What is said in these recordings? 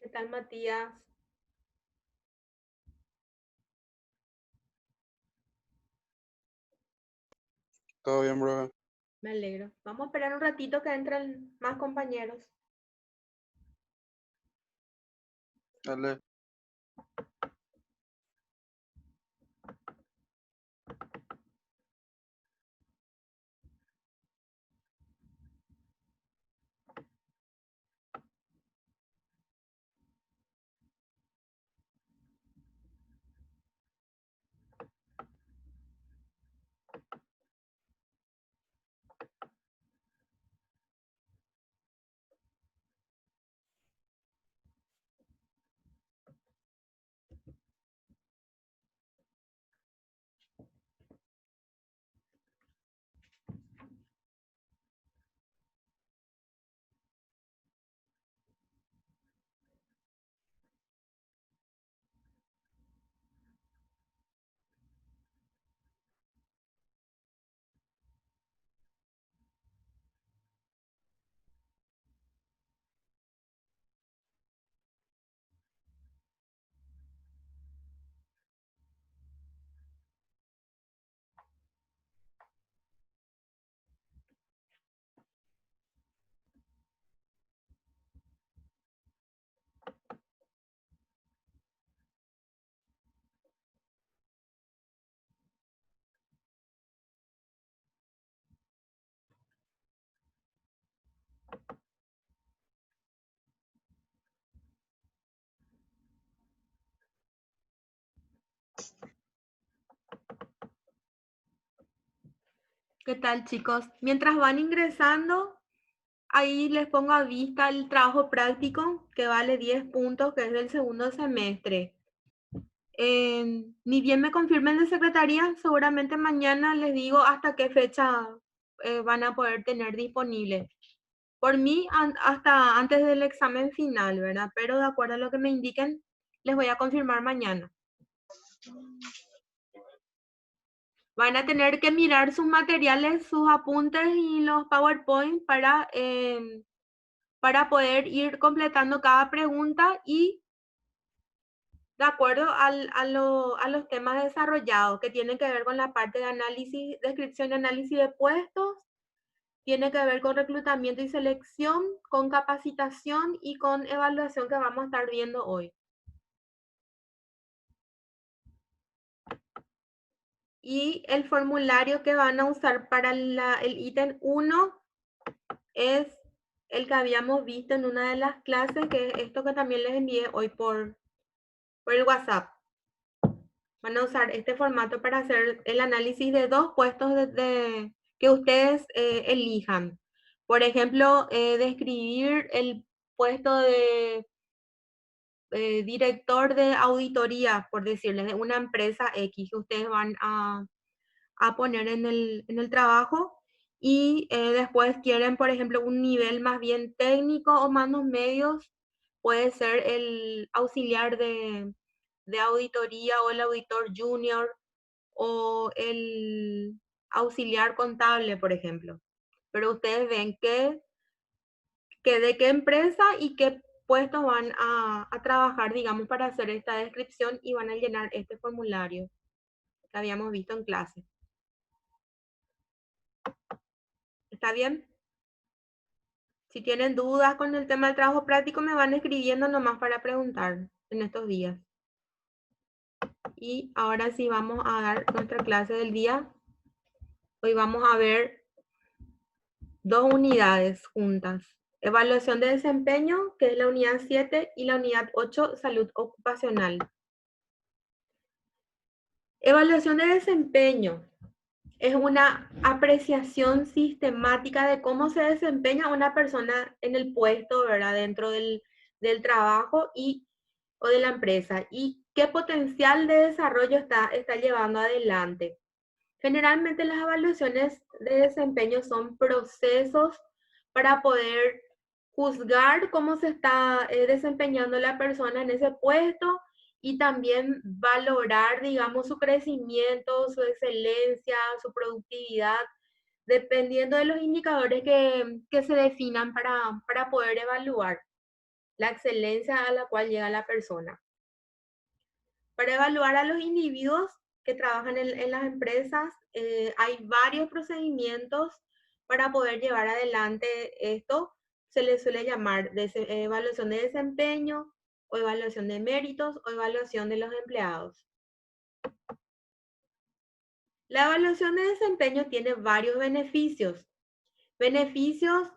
¿Qué tal, Matías? Todo bien, bro. Me alegro. Vamos a esperar un ratito que entren más compañeros. Dale. ¿Qué tal, chicos? Mientras van ingresando, ahí les pongo a vista el trabajo práctico que vale 10 puntos, que es del segundo semestre. Ni bien me confirmen de secretaría, seguramente mañana les digo hasta qué fecha van a poder tener disponible. Por mí, hasta antes del examen final, ¿verdad? Pero de acuerdo a lo que me indiquen, les voy a confirmar mañana. Van a tener que mirar sus materiales, sus apuntes y los PowerPoint para poder ir completando cada pregunta y de acuerdo a los temas desarrollados que tienen que ver con la parte de análisis, descripción y análisis de puestos, tiene que ver con reclutamiento y selección, con capacitación y con evaluación que vamos a estar viendo hoy. Y el formulario que van a usar para el ítem 1 es el que habíamos visto en una de las clases, que es esto que también les envié hoy por el WhatsApp. Van a usar este formato para hacer el análisis de dos puestos que ustedes elijan. Por ejemplo, describir el puesto de director de auditoría, por decirles, de una empresa X que ustedes van a poner en el trabajo y después quieren, por ejemplo, un nivel más bien técnico o mandos medios, puede ser el auxiliar de auditoría o el auditor junior o el auxiliar contable, por ejemplo. Pero ustedes ven que de qué empresa y qué puestos van a trabajar, digamos, para hacer esta descripción y van a llenar este formulario que habíamos visto en clase. ¿Está bien? Si tienen dudas con el tema del trabajo práctico, me van escribiendo nomás para preguntar en estos días. Y ahora sí vamos a dar nuestra clase del día. Hoy vamos a ver dos unidades juntas. Evaluación de desempeño, que es la unidad 7, y la unidad 8, salud ocupacional. Evaluación de desempeño es una apreciación sistemática de cómo se desempeña una persona en el puesto, ¿verdad? Dentro del trabajo o de la empresa y qué potencial de desarrollo está llevando adelante. Generalmente las evaluaciones de desempeño son procesos para poder juzgar cómo se está desempeñando la persona en ese puesto y también valorar, digamos, su crecimiento, su excelencia, su productividad, dependiendo de los indicadores que se definan para poder evaluar. la excelencia a la cual llega la persona. Para evaluar a los individuos que trabajan en las empresas, hay varios procedimientos para poder llevar adelante esto. Se les suele llamar evaluación de desempeño, o evaluación de méritos, o evaluación de los empleados. La evaluación de desempeño tiene varios beneficios. Beneficios,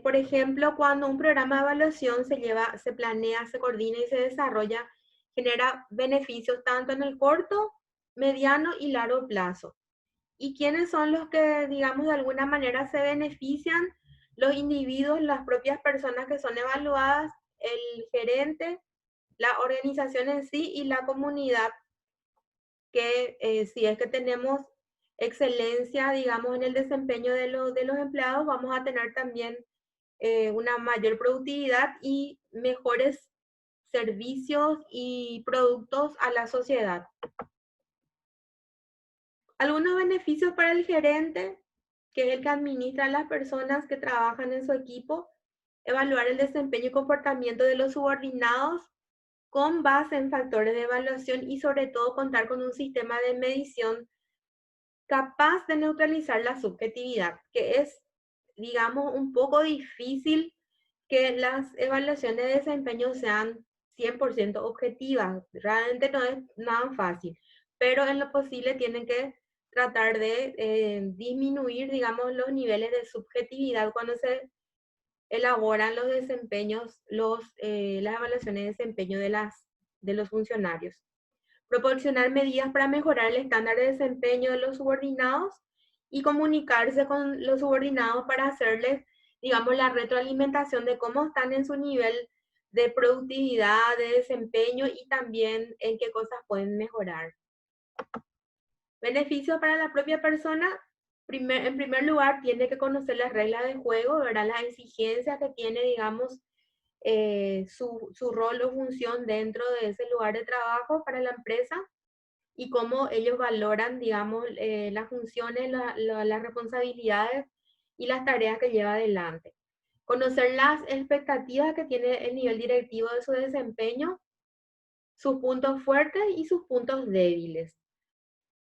por ejemplo, cuando un programa de evaluación se planea, se coordina y se desarrolla, genera beneficios tanto en el corto, mediano y largo plazo. ¿Y quiénes son los que, digamos, de alguna manera se benefician? Los individuos, las propias personas que son evaluadas, el gerente, la organización en sí y la comunidad, que si es que tenemos excelencia, digamos, en el desempeño de los empleados, vamos a tener también una mayor productividad y mejores servicios y productos a la sociedad. Algunos beneficios para el gerente, que es el que administra a las personas que trabajan en su equipo: evaluar el desempeño y comportamiento de los subordinados con base en factores de evaluación y sobre todo contar con un sistema de medición capaz de neutralizar la subjetividad, que es, digamos, un poco difícil que las evaluaciones de desempeño sean 100% objetivas. Realmente no es nada fácil, pero en lo posible tienen que tratar de disminuir, digamos, los niveles de subjetividad cuando se elaboran los desempeños, las evaluaciones de desempeño de los funcionarios. Proporcionar medidas para mejorar el estándar de desempeño de los subordinados y comunicarse con los subordinados para hacerles, digamos, la retroalimentación de cómo están en su nivel de productividad, de desempeño y también en qué cosas pueden mejorar. Beneficios para la propia persona: en primer lugar, tiene que conocer las reglas de juego, ¿verdad? Las exigencias que tiene, digamos, su rol o función dentro de ese lugar de trabajo para la empresa, y cómo ellos valoran, digamos, las funciones, las responsabilidades y las tareas que lleva adelante. Conocer las expectativas que tiene el nivel directivo de su desempeño, sus puntos fuertes y sus puntos débiles.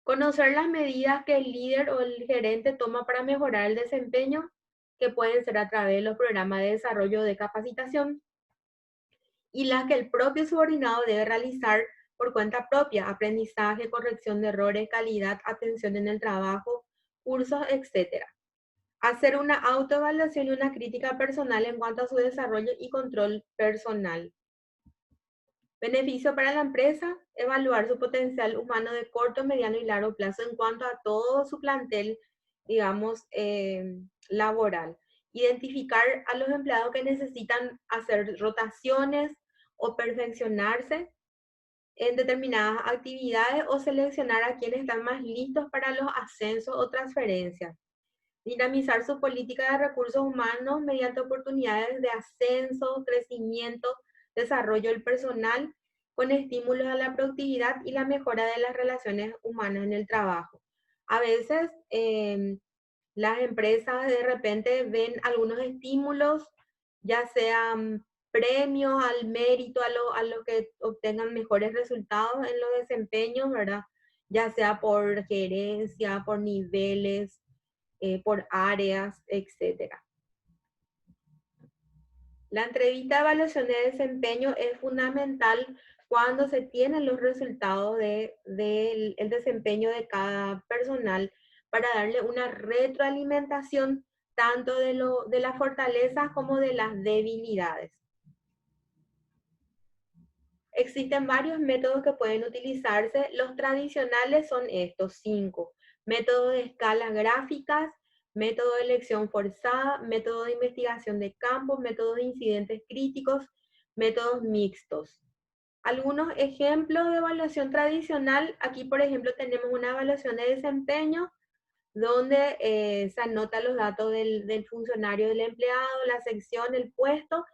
Conocer las medidas que el líder o el gerente toma para mejorar el desempeño, que pueden ser a través de los programas de desarrollo de capacitación, y las que el propio subordinado debe realizar por cuenta propia: aprendizaje, corrección de errores, calidad, atención en el trabajo, cursos, etc. Hacer una autoevaluación y una crítica personal en cuanto a su desarrollo y control personal. Beneficio para la empresa: evaluar su potencial humano de corto, mediano y largo plazo en cuanto a todo su plantel, digamos, laboral. Identificar a los empleados que necesitan hacer rotaciones o perfeccionarse en determinadas actividades, o seleccionar a quienes están más listos para los ascensos o transferencias. Dinamizar su política de recursos humanos mediante oportunidades de ascenso, crecimiento, desarrollo del personal, con estímulos a la productividad y la mejora de las relaciones humanas en el trabajo. A veces las empresas de repente ven algunos estímulos, ya sean premios al mérito, a lo que obtengan mejores resultados en los desempeños, ¿verdad? Ya sea por gerencia, por niveles, por áreas, etcétera. La entrevista de evaluación de desempeño es fundamental cuando se tienen los resultados del desempeño de cada personal, para darle una retroalimentación tanto de las fortalezas como de las debilidades. Existen varios métodos que pueden utilizarse. Los tradicionales son estos 5: método de escalas gráficas, método de elección forzada, método de investigación de campo, método de incidentes críticos, métodos mixtos. Algunos ejemplos de evaluación tradicional: aquí por ejemplo tenemos una evaluación de desempeño donde se anotan los datos del funcionario, del empleado, la sección, el puesto,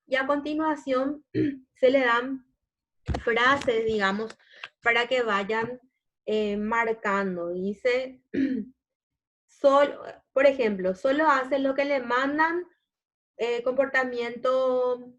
y a continuación se le dan frases, digamos, para que vayan marcando. Dice, solo, por ejemplo, solo hace lo que le mandan, comportamiento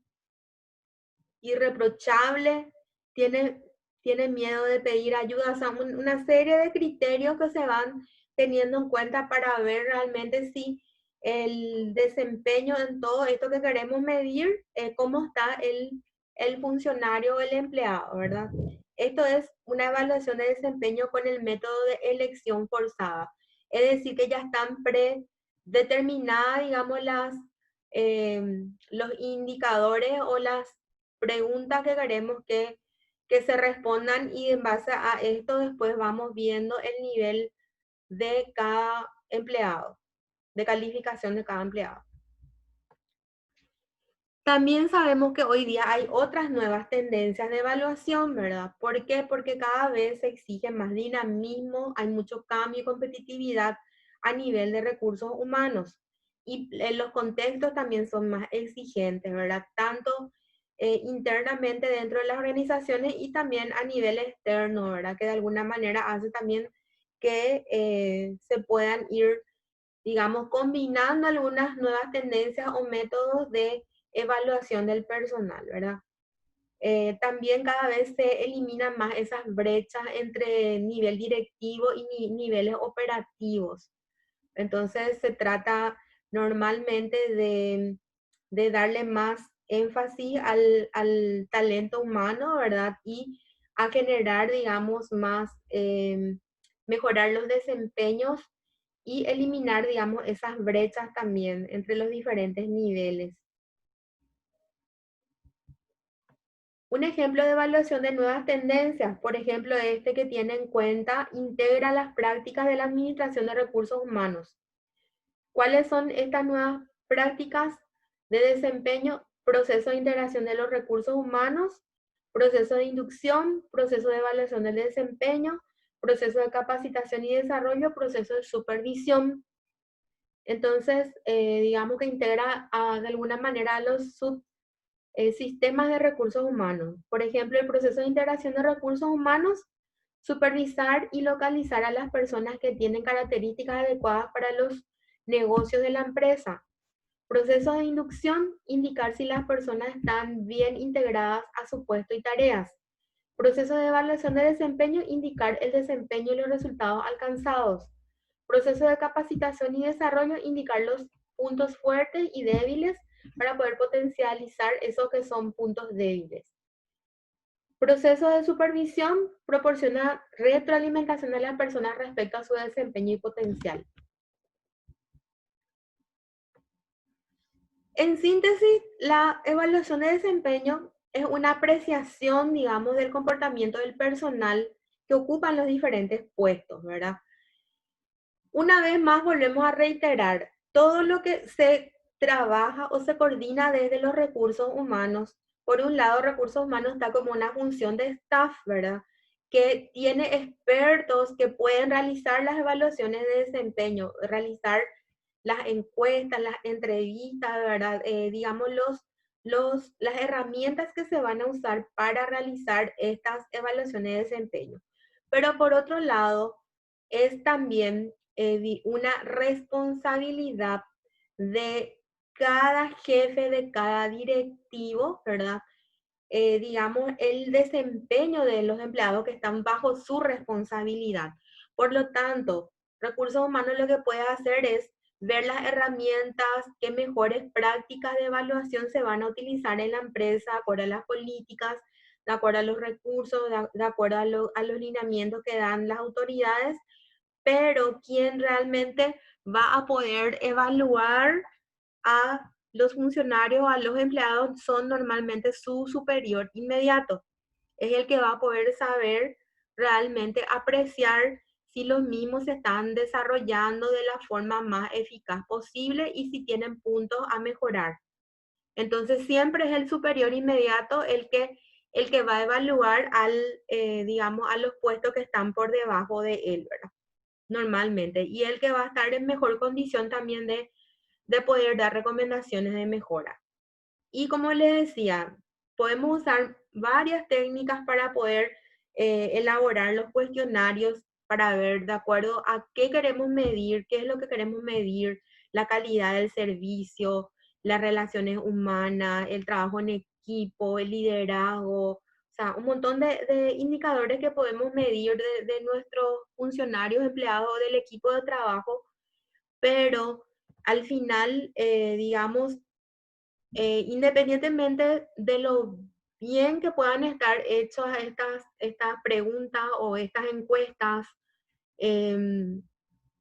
irreprochable, tiene, tiene miedo de pedir ayuda, o sea, una serie de criterios que se van teniendo en cuenta para ver realmente si el desempeño en todo esto que queremos medir, cómo está el funcionario o el empleado, ¿verdad? Esto es una evaluación de desempeño con el método de elección forzada. Es decir, que ya están predeterminadas, digamos, los indicadores o las preguntas que queremos que se respondan y en base a esto después vamos viendo el nivel de cada empleado, de calificación de cada empleado. También sabemos que hoy día hay otras nuevas tendencias de evaluación, ¿verdad? ¿Por qué? Porque cada vez se exige más dinamismo, hay mucho cambio y competitividad a nivel de recursos humanos. Y los contextos también son más exigentes, ¿verdad? Tanto internamente dentro de las organizaciones y también a nivel externo, ¿verdad? Que de alguna manera hace también que se puedan ir, digamos, combinando algunas nuevas tendencias o métodos de evaluación del personal, ¿verdad? También cada vez se eliminan más esas brechas entre nivel directivo y niveles operativos. Entonces se trata normalmente de darle más énfasis al talento humano, ¿verdad? Y a generar, digamos, más, mejorar los desempeños y eliminar, digamos, esas brechas también entre los diferentes niveles. Un ejemplo de evaluación de nuevas tendencias, por ejemplo, este que tiene en cuenta, integra las prácticas de la administración de recursos humanos. ¿Cuáles son estas nuevas prácticas de desempeño? Proceso de integración de los recursos humanos, proceso de inducción, proceso de evaluación del desempeño, proceso de capacitación y desarrollo, proceso de supervisión. Entonces, digamos que integra de alguna manera a los sistemas de recursos humanos. Por ejemplo, el proceso de integración de recursos humanos, supervisar y localizar a las personas que tienen características adecuadas para los negocios de la empresa. Proceso de inducción, indicar si las personas están bien integradas a su puesto y tareas. Proceso de evaluación de desempeño, indicar el desempeño y los resultados alcanzados. Proceso de capacitación y desarrollo, indicar los puntos fuertes y débiles para poder potencializar esos que son puntos débiles. Proceso de supervisión, proporciona retroalimentación a las personas respecto a su desempeño y potencial. En síntesis, la evaluación de desempeño es una apreciación, digamos, del comportamiento del personal que ocupan los diferentes puestos, ¿verdad? Una vez más volvemos a reiterar, todo lo que se trabaja o se coordina desde los recursos humanos. Por un lado, recursos humanos está como una función de staff, ¿verdad? Que tiene expertos que pueden realizar las evaluaciones de desempeño, realizar las encuestas, las entrevistas, ¿verdad? Digamos, las herramientas que se van a usar para realizar estas evaluaciones de desempeño. Pero por otro lado, es también una responsabilidad de cada jefe, de cada directivo, ¿verdad? Digamos, el desempeño de los empleados que están bajo su responsabilidad. Por lo tanto, recursos humanos lo que puede hacer es ver las herramientas, qué mejores prácticas de evaluación se van a utilizar en la empresa, de acuerdo a las políticas, de acuerdo a los recursos, de acuerdo a los lineamientos que dan las autoridades, pero quien realmente va a poder evaluar a los funcionarios, a los empleados, son normalmente su superior inmediato. Es el que va a poder saber realmente apreciar si los mismos se están desarrollando de la forma más eficaz posible y si tienen puntos a mejorar. Entonces siempre es el superior inmediato el que va a evaluar digamos, a los puestos que están por debajo de él, ¿verdad? Normalmente. Y el que va a estar en mejor condición también de poder dar recomendaciones de mejora. Y como les decía, podemos usar varias técnicas para poder elaborar los cuestionarios para ver de acuerdo a qué queremos medir, qué es lo que queremos medir, la calidad del servicio, las relaciones humanas, el trabajo en equipo, el liderazgo, o sea, un montón de indicadores que podemos medir de nuestros funcionarios, empleados o del equipo de trabajo, pero al final, digamos, independientemente de lo bien que puedan estar hechas estas preguntas o estas encuestas, em,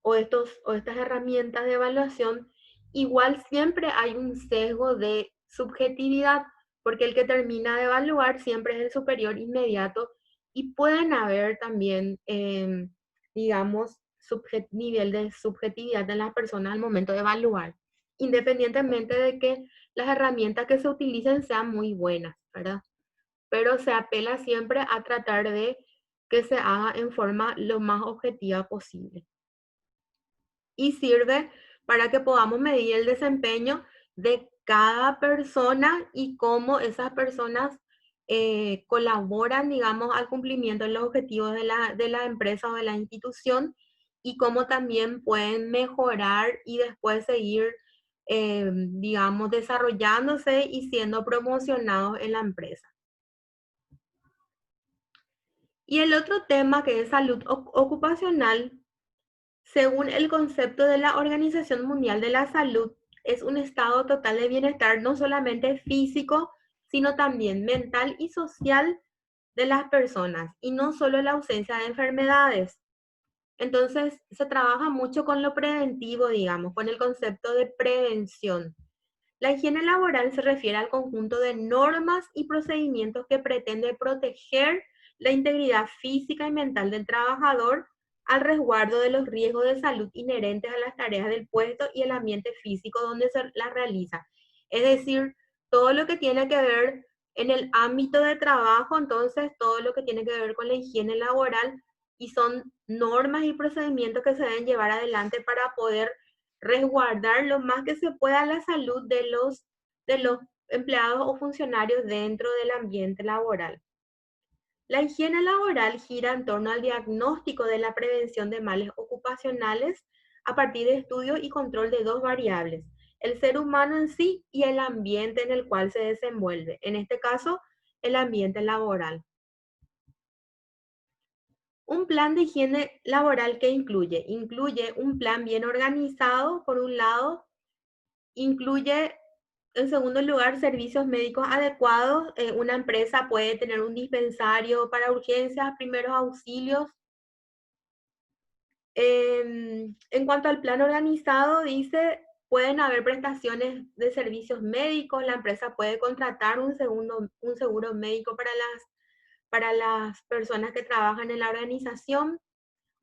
o estas herramientas de evaluación, igual siempre hay un sesgo de subjetividad, porque el que termina de evaluar siempre es el superior inmediato y pueden haber también, digamos, nivel de subjetividad de las personas al momento de evaluar, independientemente de que las herramientas que se utilicen sean muy buenas, ¿verdad? Pero se apela siempre a tratar de que se haga en forma lo más objetiva posible y sirve para que podamos medir el desempeño de cada persona y cómo esas personas colaboran, digamos, al cumplimiento de los objetivos de la empresa o de la institución y cómo también pueden mejorar y después seguir, digamos, desarrollándose y siendo promocionados en la empresa. Y el otro tema que es salud ocupacional. Según el concepto de la Organización Mundial de la Salud, es un estado total de bienestar no solamente físico, sino también mental y social de las personas, y no solo la ausencia de enfermedades. Entonces, se trabaja mucho con lo preventivo, digamos, con el concepto de prevención. La higiene laboral se refiere al conjunto de normas y procedimientos que pretende proteger la integridad física y mental del trabajador al resguardo de los riesgos de salud inherentes a las tareas del puesto y el ambiente físico donde se las realiza. Es decir, todo lo que tiene que ver en el ámbito de trabajo, entonces todo lo que tiene que ver con la higiene laboral y son normas y procedimientos que se deben llevar adelante para poder resguardar lo más que se pueda la salud de los empleados o funcionarios dentro del ambiente laboral. La higiene laboral gira en torno al diagnóstico de la prevención de males ocupacionales a partir de estudio y control de dos variables, el ser humano en sí y el ambiente en el cual se desenvuelve, en este caso, el ambiente laboral. Un plan de higiene laboral que incluye un plan bien organizado, por un lado, incluye, en segundo lugar, servicios médicos adecuados. Una empresa puede tener un dispensario para urgencias, primeros auxilios. En cuanto al plan organizado, dice, pueden haber prestaciones de servicios médicos. La empresa puede contratar un seguro médico para las personas que trabajan en la organización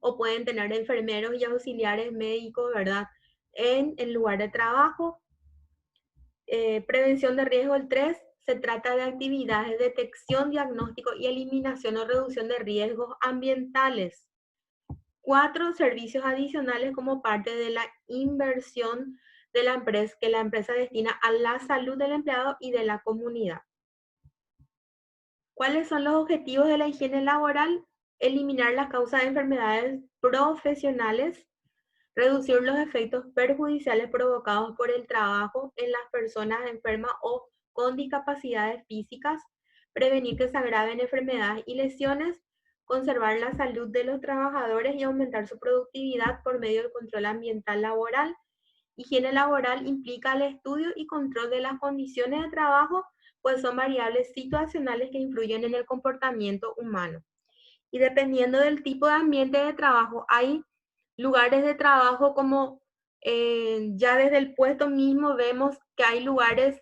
o pueden tener enfermeros y auxiliares médicos, ¿verdad? En el lugar de trabajo. Prevención de riesgo, el 3 se trata de actividades de detección, diagnóstico y eliminación o reducción de riesgos ambientales. 4 servicios adicionales como parte de la inversión de la empresa que la empresa destina a la salud del empleado y de la comunidad. ¿Cuáles son los objetivos de la higiene laboral? Eliminar las causas de enfermedades profesionales, reducir los efectos perjudiciales provocados por el trabajo en las personas enfermas o con discapacidades físicas, prevenir que se agraven enfermedades y lesiones, conservar la salud de los trabajadores y aumentar su productividad por medio del control ambiental laboral. Higiene laboral implica el estudio y control de las condiciones de trabajo, pues son variables situacionales que influyen en el comportamiento humano. Y dependiendo del tipo de ambiente de trabajo, hay lugares de trabajo como ya desde el puesto mismo vemos que hay lugares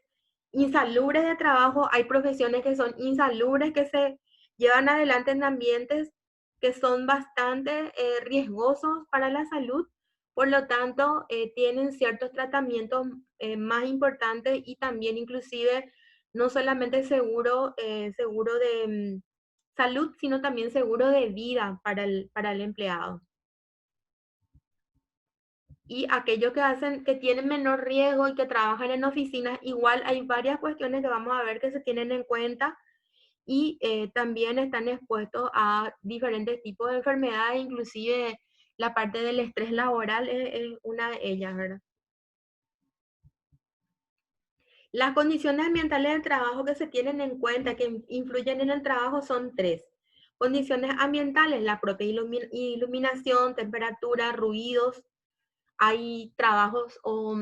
insalubres de trabajo, hay profesiones que son insalubres que se llevan adelante en ambientes que son bastante riesgosos para la salud, por lo tanto tienen ciertos tratamientos más importantes y también inclusive no solamente seguro de salud, sino también seguro de vida para el empleado. Y aquellos que hacen, que tienen menor riesgo y que trabajan en oficinas, igual hay varias cuestiones que vamos a ver que se tienen en cuenta y también están expuestos a diferentes tipos de enfermedades, inclusive la parte del estrés laboral es una de ellas, ¿verdad? Las condiciones ambientales del trabajo que se tienen en cuenta, que influyen en el trabajo, son tres. Condiciones ambientales, la propia iluminación, temperatura, ruidos. Hay trabajos o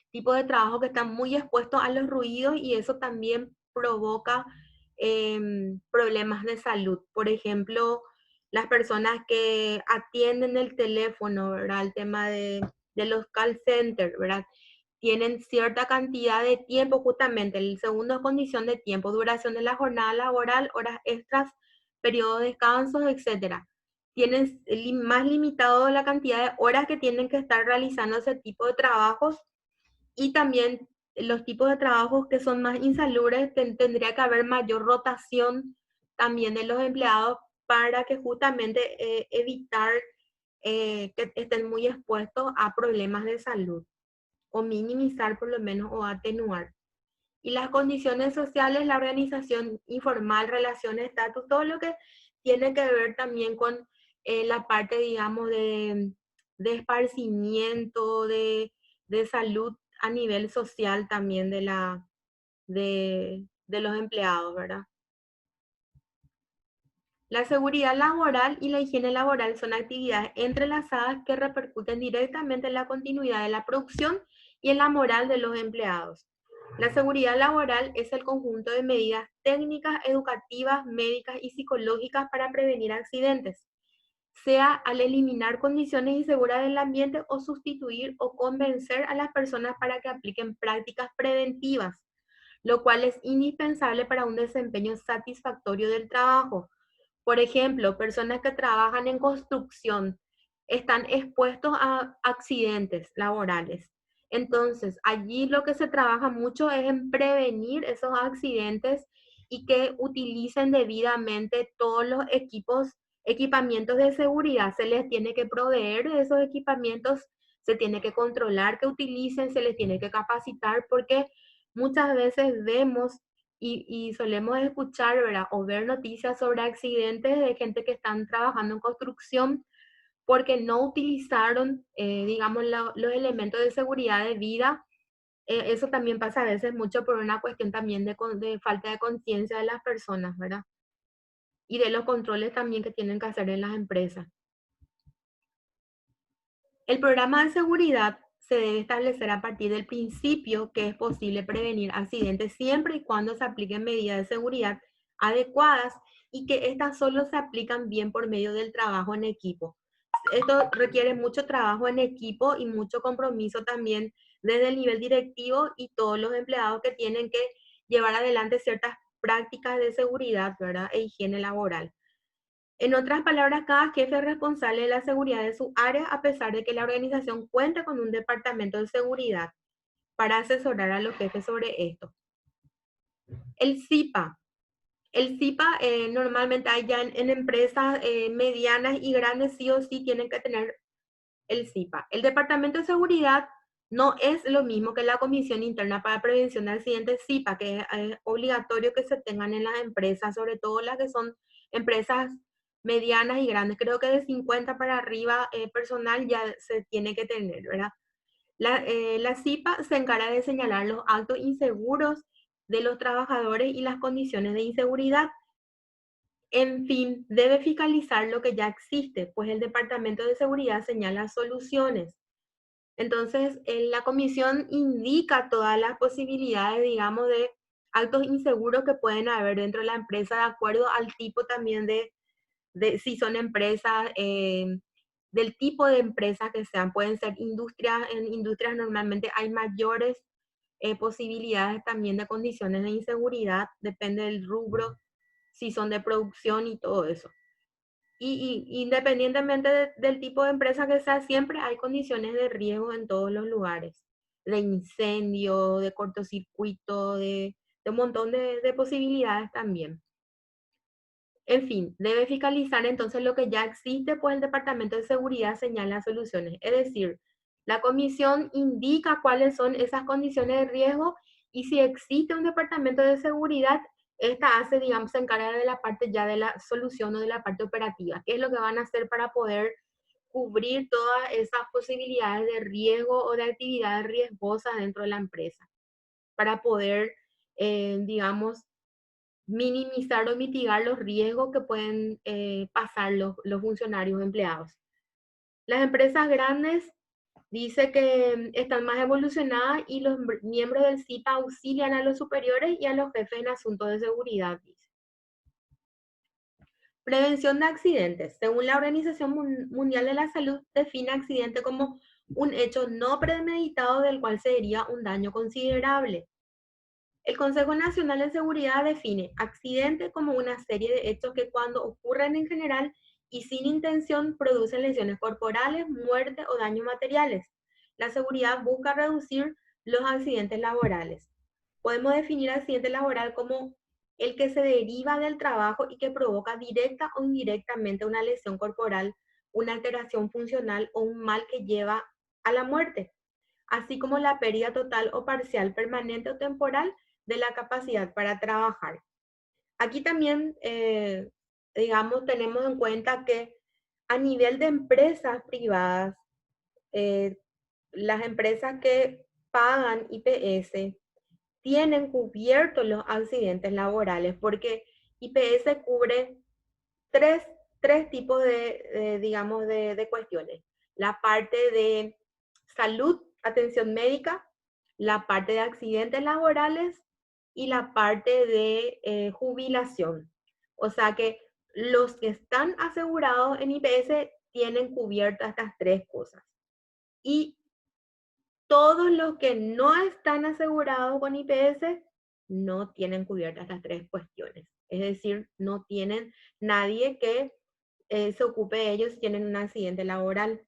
tipos de trabajo que están muy expuestos a los ruidos y eso también provoca problemas de salud. Por ejemplo, las personas que atienden el teléfono, ¿verdad? El tema de los call centers, ¿verdad? Tienen cierta cantidad de tiempo justamente. El segundo es condición de tiempo, duración de la jornada laboral, horas extras, periodo de descansos, etcétera. Tienen más limitado la cantidad de horas que tienen que estar realizando ese tipo de trabajos y también los tipos de trabajos que son más insalubres, tendría que haber mayor rotación también de los empleados para que justamente evitar que estén muy expuestos a problemas de salud o minimizar por lo menos o atenuar. Y las condiciones sociales, la organización informal, relaciones, estatus, todo lo que tiene que ver también con la parte, digamos, de esparcimiento, de salud a nivel social también de los empleados, ¿verdad? La seguridad laboral y la higiene laboral son actividades entrelazadas que repercuten directamente en la continuidad de la producción y en la moral de los empleados. La seguridad laboral es el conjunto de medidas técnicas, educativas, médicas y psicológicas para prevenir accidentes, sea al eliminar condiciones inseguras del ambiente o sustituir o convencer a las personas para que apliquen prácticas preventivas, lo cual es indispensable para un desempeño satisfactorio del trabajo. Por ejemplo, personas que trabajan en construcción están expuestos a accidentes laborales. Entonces, allí lo que se trabaja mucho es en prevenir esos accidentes y que utilicen debidamente todos los equipamientos de seguridad. Se les tiene que proveer de esos equipamientos, se tiene que controlar que utilicen, se les tiene que capacitar porque muchas veces vemos y solemos escuchar, ¿verdad? O ver noticias sobre accidentes de gente que están trabajando en construcción porque no utilizaron, digamos, los elementos de seguridad de vida. Eso también pasa a veces mucho por una cuestión también de falta de conciencia de las personas, ¿verdad? Y de los controles también que tienen que hacer en las empresas. El programa de seguridad se debe establecer a partir del principio que es posible prevenir accidentes siempre y cuando se apliquen medidas de seguridad adecuadas y que estas solo se aplican bien por medio del trabajo en equipo. Esto requiere mucho trabajo en equipo y mucho compromiso también desde el nivel directivo y todos los empleados que tienen que llevar adelante ciertas prácticas de seguridad, ¿verdad? E higiene laboral. En otras palabras, cada jefe es responsable de la seguridad de su área a pesar de que la organización cuenta con un departamento de seguridad para asesorar a los jefes sobre esto. El CIPA. El CIPA normalmente hay ya en empresas medianas y grandes sí o sí tienen que tener el CIPA. El Departamento de Seguridad no es lo mismo que la Comisión Interna para Prevención de Accidentes CIPA, que es obligatorio que se tengan en las empresas, sobre todo las que son empresas medianas y grandes. Creo que de 50 para arriba personal ya se tiene que tener, ¿verdad? La CIPA se encarga de señalar los actos inseguros de los trabajadores y las condiciones de inseguridad. En fin, debe fiscalizar lo que ya existe, pues el Departamento de Seguridad señala soluciones. Entonces, la comisión indica todas las posibilidades, digamos, de actos inseguros que pueden haber dentro de la empresa, de acuerdo al tipo también de si son empresas, del tipo de empresas que sean. Pueden ser industrias, en industrias normalmente hay mayores posibilidades también de condiciones de inseguridad, depende del rubro, si son de producción y todo eso. Y independientemente del tipo de empresa que sea, siempre hay condiciones de riesgo en todos los lugares, de incendio, de cortocircuito, de un montón de posibilidades también. En fin, debe fiscalizar entonces lo que ya existe, pues el Departamento de Seguridad señala soluciones. Es decir, la comisión indica cuáles son esas condiciones de riesgo y si existe un departamento de seguridad, esta hace, digamos, se encarga de la parte ya de la solución o de la parte operativa. ¿Qué es lo que van a hacer para poder cubrir todas esas posibilidades de riesgo o de actividades riesgosas dentro de la empresa? para poder, digamos, minimizar o mitigar los riesgos que pueden pasar los funcionarios empleados. Las empresas grandes dice que están más evolucionadas y los miembros del CIPA auxilian a los superiores y a los jefes en asuntos de seguridad, dice. Prevención de accidentes. Según la Organización Mundial de la Salud, define accidente como un hecho no premeditado del cual se deriva un daño considerable. El Consejo Nacional de Seguridad define accidente como una serie de hechos que cuando ocurren en general y sin intención producen lesiones corporales, muerte o daños materiales. La seguridad busca reducir los accidentes laborales. Podemos definir accidente laboral como el que se deriva del trabajo y que provoca directa o indirectamente una lesión corporal, una alteración funcional o un mal que lleva a la muerte, así como la pérdida total o parcial, permanente o temporal de la capacidad para trabajar. Aquí también, digamos, tenemos en cuenta que a nivel de empresas privadas, eh, las empresas que pagan IPS tienen cubiertos los accidentes laborales porque IPS cubre tres, tres tipos digamos, de cuestiones. La parte de salud, atención médica, la parte de accidentes laborales y la parte de jubilación. O sea que los que están asegurados en IPS tienen cubiertas estas tres cosas. Y todos los que no están asegurados con IPS no tienen cubiertas estas tres cuestiones. Es decir, no tienen nadie que se ocupe de ellos si tienen un accidente laboral.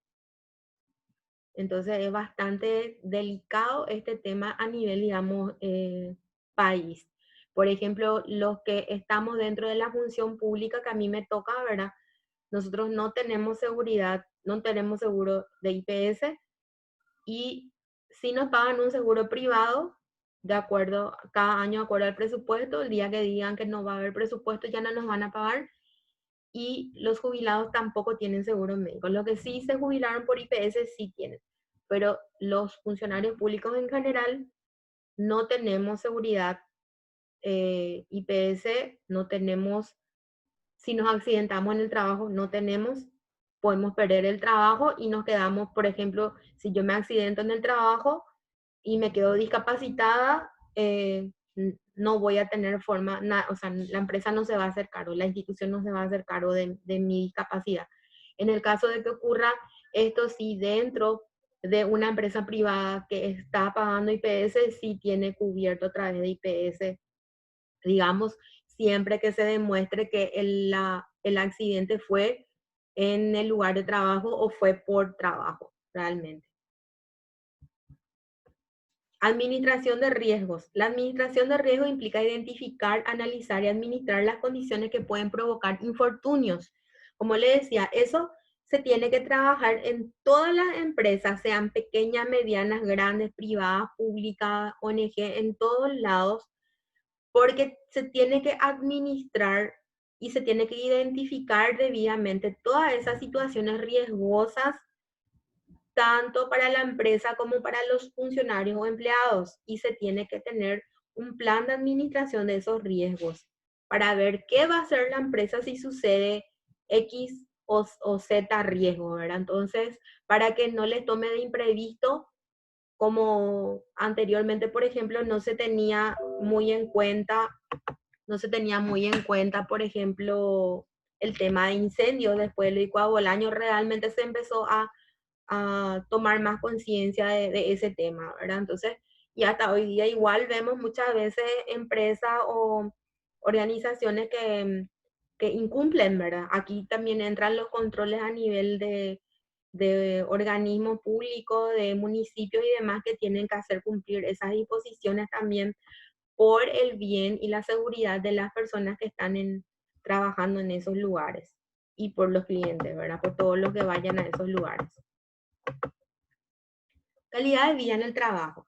Entonces es bastante delicado este tema a nivel, digamos, país. Por ejemplo, los que estamos dentro de la función pública que a mí me toca, ¿verdad? Nosotros no tenemos seguridad, no tenemos seguro de IPS y si nos pagan un seguro privado, de acuerdo, cada año de acuerdo al presupuesto, el día que digan que no va a haber presupuesto ya no nos van a pagar y los jubilados tampoco tienen seguro médico. Los que sí se jubilaron por IPS sí tienen, pero los funcionarios públicos en general no tenemos seguridad IPS, no tenemos, si nos accidentamos en el trabajo, no tenemos, podemos perder el trabajo y nos quedamos, por ejemplo, si yo me accidento en el trabajo y me quedo discapacitada, no voy a tener forma, o sea, la empresa no se va a hacer cargo, la institución no se va a hacer cargo de mi discapacidad. En el caso de que ocurra esto, sí, dentro de una empresa privada que está pagando IPS, sí tiene cubierto a través de IPS, digamos, siempre que se demuestre que el accidente fue en el lugar de trabajo o fue por trabajo, realmente. Administración de riesgos. La administración de riesgos implica identificar, analizar y administrar las condiciones que pueden provocar infortunios. Como le decía, eso se tiene que trabajar en todas las empresas, sean pequeñas, medianas, grandes, privadas, públicas, ONG, en todos lados, porque se tiene que administrar y se tiene que identificar debidamente todas esas situaciones riesgosas tanto para la empresa como para los funcionarios o empleados, y se tiene que tener un plan de administración de esos riesgos para ver qué va a hacer la empresa si sucede X o Z riesgo, ¿verdad? Entonces, para que no les tome de imprevisto, como anteriormente, por ejemplo, no se tenía muy en cuenta, por ejemplo, el tema de incendios después del licuado Bolaño, realmente se empezó a tomar más conciencia de ese tema, ¿verdad? Entonces, y hasta hoy día igual vemos muchas veces empresas o organizaciones que incumplen, ¿verdad? Aquí también entran los controles a nivel de organismos públicos, de municipios y demás que tienen que hacer cumplir esas disposiciones también por el bien y la seguridad de las personas que están trabajando en esos lugares y por los clientes, ¿verdad? Por todos los que vayan a esos lugares. Calidad de vida en el trabajo.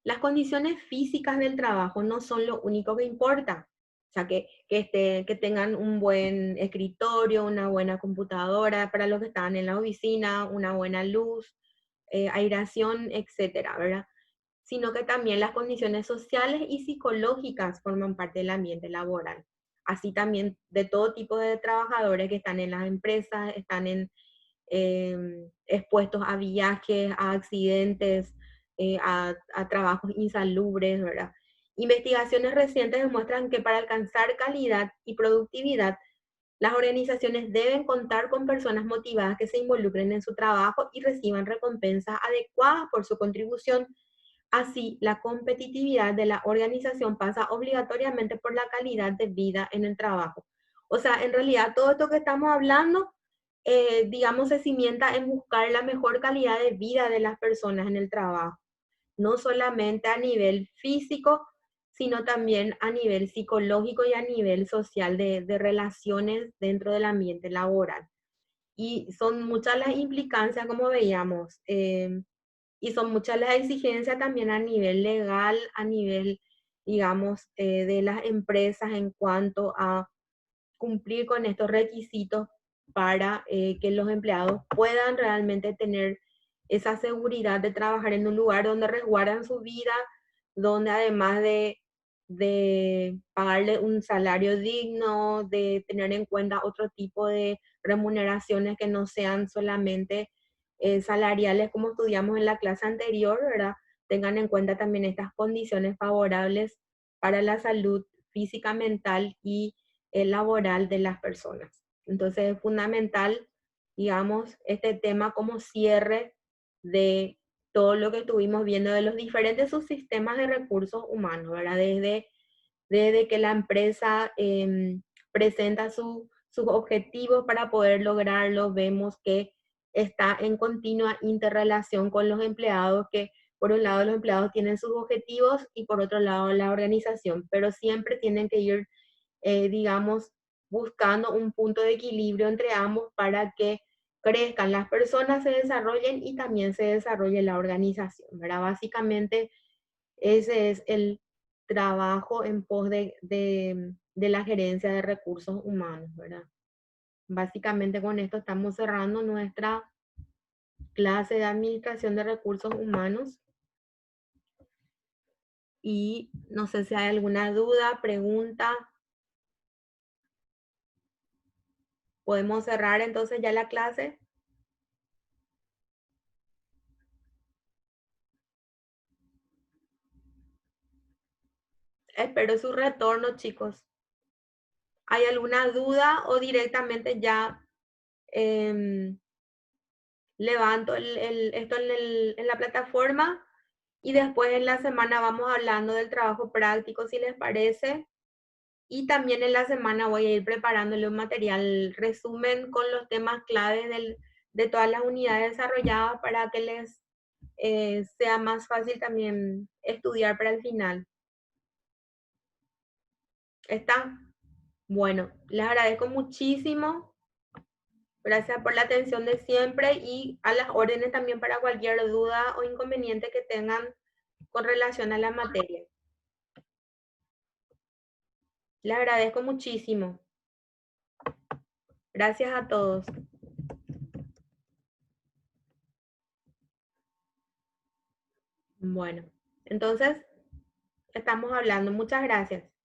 Las condiciones físicas del trabajo no son lo único que importa. O sea, que tengan un buen escritorio, una buena computadora para los que están en la oficina, una buena luz, aireación, etcétera, ¿verdad? sino que también las condiciones sociales y psicológicas forman parte del ambiente laboral. Así también de todo tipo de trabajadores que están en las empresas, están expuestos a viajes, a accidentes, a trabajos insalubres, ¿verdad? Investigaciones recientes demuestran que para alcanzar calidad y productividad, las organizaciones deben contar con personas motivadas que se involucren en su trabajo y reciban recompensas adecuadas por su contribución. Así, la competitividad de la organización pasa obligatoriamente por la calidad de vida en el trabajo. O sea, en realidad todo esto que estamos hablando, digamos, se cimienta en buscar la mejor calidad de vida de las personas en el trabajo, no solamente a nivel físico, sino también a nivel psicológico y a nivel social de relaciones dentro del ambiente laboral. Y son muchas las implicancias, como veíamos, y son muchas las exigencias también a nivel legal, a nivel, digamos, de las empresas en cuanto a cumplir con estos requisitos para que los empleados puedan realmente tener esa seguridad de trabajar en un lugar donde resguardan su vida, donde además de pagarle un salario digno, de tener en cuenta otro tipo de remuneraciones que no sean solamente salariales como estudiamos en la clase anterior, ¿verdad? Tengan en cuenta también estas condiciones favorables para la salud física, mental y laboral de las personas. Entonces es fundamental, digamos, este tema como cierre de todo lo que estuvimos viendo de los diferentes subsistemas de recursos humanos, ¿verdad? Desde que la empresa presenta sus objetivos para poder lograrlo, vemos que está en continua interrelación con los empleados, que por un lado los empleados tienen sus objetivos y por otro lado la organización, pero siempre tienen que ir, digamos, buscando un punto de equilibrio entre ambos para que crezcan las personas, se desarrollen y también se desarrolle la organización, ¿verdad? Básicamente ese es el trabajo en pos de la gerencia de recursos humanos, ¿verdad? Básicamente con esto estamos cerrando nuestra clase de administración de recursos humanos y no sé si hay alguna duda, pregunta. ¿Podemos cerrar entonces ya la clase? Espero su retorno, chicos. ¿Hay alguna duda o directamente ya levanto esto en la plataforma y después en la semana vamos hablando del trabajo práctico, si les parece? Y también en la semana voy a ir preparándole un material resumen con los temas claves de todas las unidades desarrolladas para que les sea más fácil también estudiar para el final. ¿Está? Bueno, les agradezco muchísimo. Gracias por la atención de siempre y a las órdenes también para cualquier duda o inconveniente que tengan con relación a la materia. Les agradezco muchísimo. Gracias a todos. Bueno, entonces estamos hablando. Muchas gracias.